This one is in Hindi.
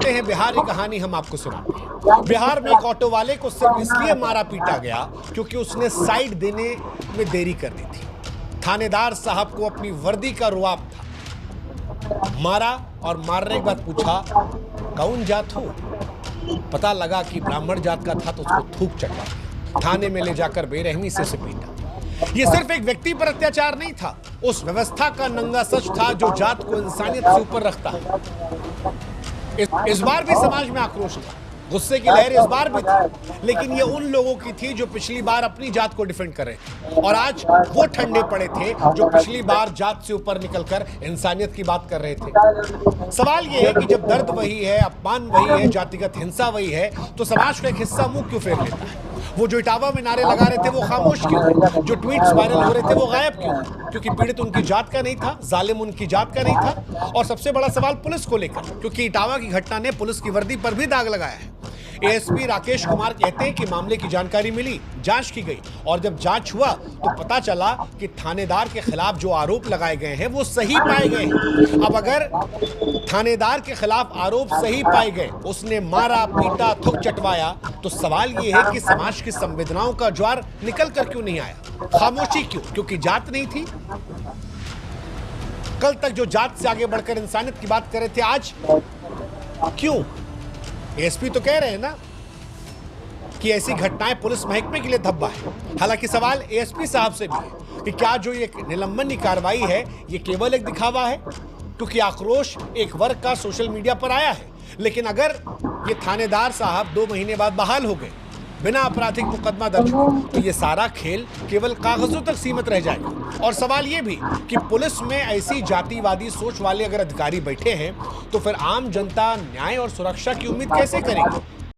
चलते हैं बिहार की कहानी हम आपको सुनाते हैं। बिहार में एक ऑटो वाले को सिर्फ इसलिए मारा पीटा गया क्योंकि उसने साइड देने में देरी कर दी थी। थानेदार साहब को अपनी वर्दी का रुआब था। मारा और मारने के बाद पूछा कौन जात हो। पता लगा कि ब्राह्मण जात का था तो उसको थूक चढ़वा दिया। थाने में ले जाकर बेरहमी से उसे पीटा। यह सिर्फ एक व्यक्ति पर अत्याचार नहीं था, उस व्यवस्था का नंगा सच था जो जात को इंसानियत से ऊपर रखता है। इस बार भी समाज में आक्रोश था, गुस्से की लहर इस बार भी थी, लेकिन ये उन लोगों की थी जो पिछली बार अपनी जात को डिफेंड कर रहे थे और आज वो ठंडे पड़े थे जो पिछली बार जात से ऊपर निकलकर इंसानियत की बात कर रहे थे। सवाल ये है कि जब दर्द वही है, अपमान वही है, जातिगत हिंसा वही है, तो समाज का एक हिस्सा मुंह क्यों फेर लेता है? वो जो इटावा में नारे लगा रहे थे वो खामोश क्यों है? जो ट्वीट्स वायरल हो रहे थे वो गायब क्यों है? क्योंकि पीड़ित उनकी जात का नहीं था, जालिम उनकी जात का नहीं था। और सबसे बड़ा सवाल पुलिस को लेकर, क्योंकि इटावा की घटना ने पुलिस की वर्दी पर भी दाग लगाया है। एएसपी राकेश कुमार कहते हैं कि मामले की जानकारी मिली, जांच की गई और जब जांच हुआ तो पता चला कि थानेदार के खिलाफ जो आरोप लगाए गए हैं वो सही पाए गए हैं। अब अगर थानेदार के खिलाफ आरोप सही पाए गए, उसने मारा पीटा थुक चटवाया, तो सवाल ये है कि समाज की संवेदनाओं का ज्वार निकल कर क्यों नहीं आया? खामोशी क्यों? क्योंकि जात नहीं थी? कल तक जो जात से आगे बढ़कर इंसानियत की बात कर रहे थे, आज क्यों? एसपी तो कह रहे हैं ना कि ऐसी घटनाएं पुलिस महकमे के लिए धब्बा है। हालांकि सवाल एएसपी साहब से भी है कि क्या जो ये निलंबन की कार्रवाई है ये केवल एक दिखावा है? क्योंकि आक्रोश एक वर्ग का सोशल मीडिया पर आया है, लेकिन अगर ये थानेदार साहब 2 महीने बाद बहाल हो गए, बिना आपराधिक मुकदमा दर्ज हुए, तो ये सारा खेल केवल कागजों तक सीमित रह जाएगा। और सवाल ये भी कि पुलिस में ऐसी जातिवादी सोच वाले अगर अधिकारी बैठे हैं तो फिर आम जनता न्याय और सुरक्षा की उम्मीद कैसे करेगी?